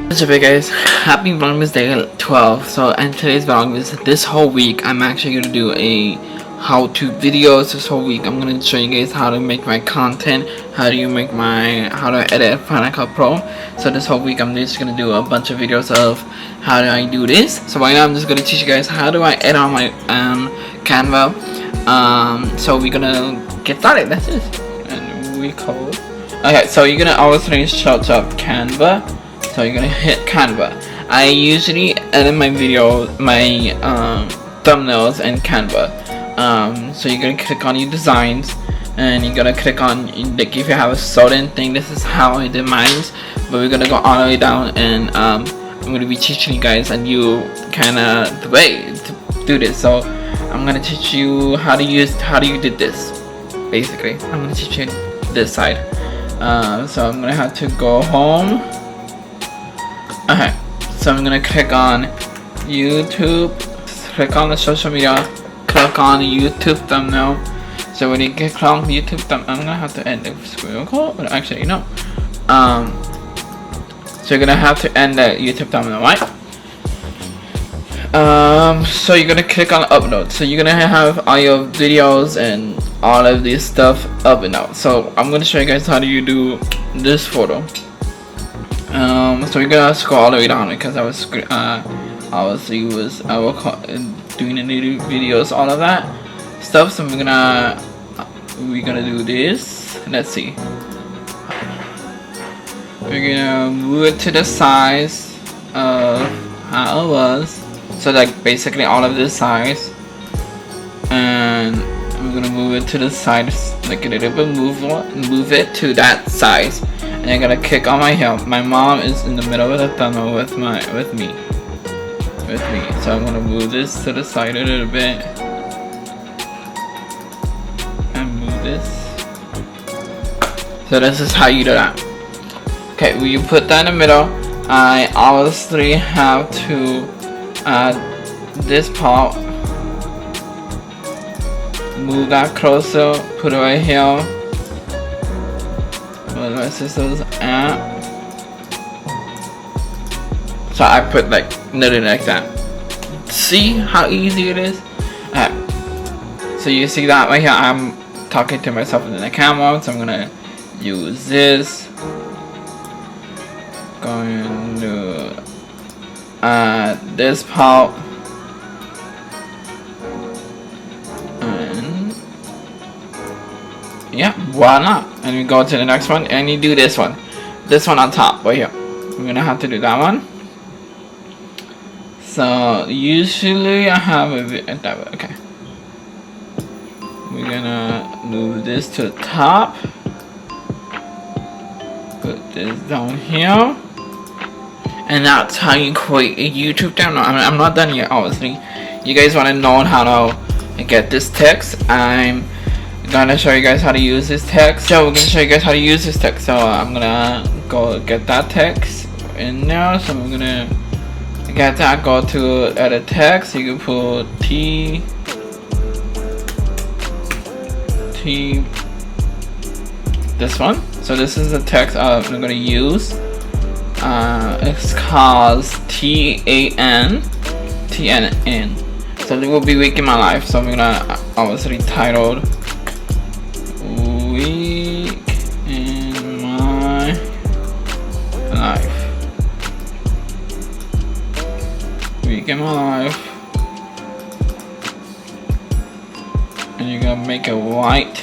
What's up guys, happy vlogmas day 12. So in today's vlogmas, this whole week I'm actually going to do a how-to videos. This whole week I'm going to show you guys how to make my content, how to edit Final Cut Pro. So this whole week I'm just going to do a bunch of videos of how do I do this. So right now I'm just going to teach you guys how do I edit on my Canva. So we're going to get started. That's it. And we code. Okay, so you're going to obviously search up Canva. So you're gonna hit Canva. I usually edit my thumbnails in Canva. So you're gonna click on your designs, and you're gonna click on, like, if you have a certain thing. This is how I did mine, but we're gonna go all the way down, and I'm gonna be teaching you guys a new kind of way to do this. So I'm gonna teach you how you did this. Basically, I'm gonna teach you this side. So I'm gonna have to go home. Okay, so I'm gonna click on YouTube, click on the social media, click on the YouTube thumbnail. So when you click on YouTube thumbnail, I'm gonna have to end the screen call, but actually no. So you're gonna have to end the YouTube thumbnail, right? So you're gonna click on upload. So you're gonna have all your videos and all of this stuff up and out. So I'm gonna show you guys how do you do this photo. So we're gonna scroll all the way down because I was doing the new videos, all of that stuff. So we're gonna do this. Let's see. We're gonna move it to the size of how it was. So like basically all of this size, and we're gonna move it to the side, like a little bit, move it to that size. And I'm gonna click on my help. My mom is in the middle of the thumbnail with me. So I'm gonna move this to the side a little bit and move this. So this is how you do that. Okay, when you put that in the middle, I obviously have to add this part. Move that closer. Put it right here. My sister's at. So I put like literally like that. See how easy it is? So you see that right here, I'm talking to myself in the camera, so I'm gonna use this. Going to add this part. Yeah, why not? And we go to the next one, and you do this one on top right here. We're gonna have to do that one. So usually I have a bit that way. Okay, we're gonna move this to the top, put this down here, and that's how you create a YouTube channel. I'm not done yet, obviously. You guys want to know how to get this text? I'm gonna show you guys how to use this text. So we're gonna show you guys how to use this text. So I'm gonna go get that text in there. So we're gonna get that. Go to edit text. You can put T this one. So this is the text I'm gonna use. It's called TAN. So it will be week in my life. So I'm gonna obviously titled week in my life. Week in my life. And you're gonna make it white.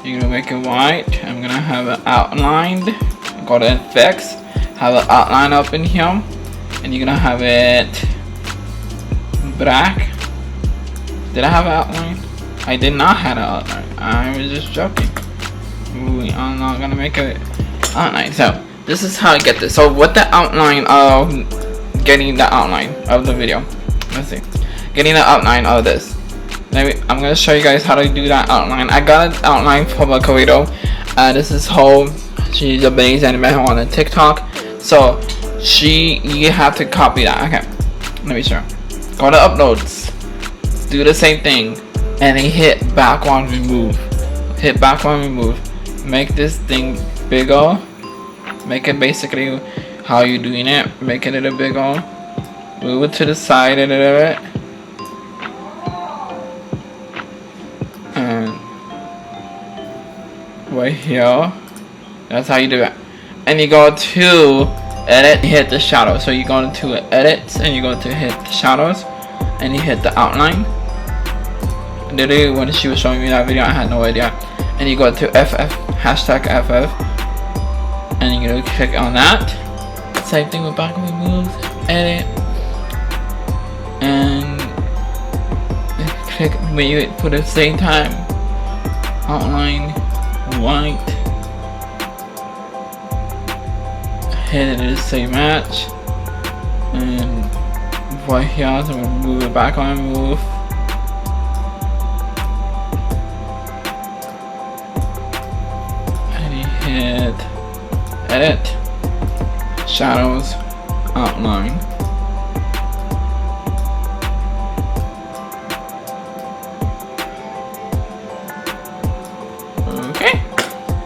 You're gonna make it white. I'm gonna have it outlined. Go to effects. Have it outline up in here. And you're gonna have it black. Did I have it outlined? I did not have it outline. I was just joking. I'm not gonna make it outline. So this is how I get this. So with the outline of getting the outline of the video. Let's see. Getting the outline of this. Maybe I'm gonna show you guys how to do that outline. I got an outline from a Korean. This is Home. She's a Japanese animator on the TikTok. So you have to copy that. Okay. Let me show. Go to uploads. Do the same thing. And then hit background remove. Hit background remove. Make this thing bigger. make it basically how you doing it. Make it a little bigger. Move it to the side a little bit. And right here. That's how you do it. And you go to edit, hit the shadow. So you go into edit and you go to hit the shadows and you hit the outline. Literally when she was showing me that video I had no idea. And you go to FF, hashtag FF, and you're gonna click on that. Same thing with background moves, edit, and click when you put it at the same time. Outline, white, hit it to say match, and right here, so we'll move it back on move. Hit edit, shadows, outline. Okay,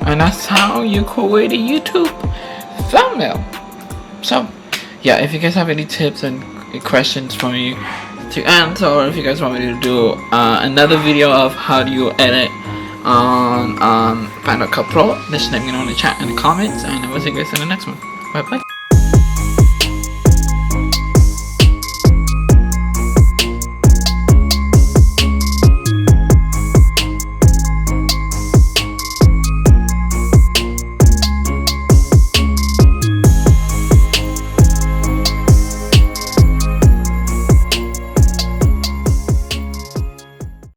and that's how you create a YouTube thumbnail. So yeah, if you guys have any tips and questions for me to answer, or if you guys want me to do another video of how do you edit on Final Cut Pro, just let me know in the chat and the comments, and I will see you guys in the next one. Bye bye.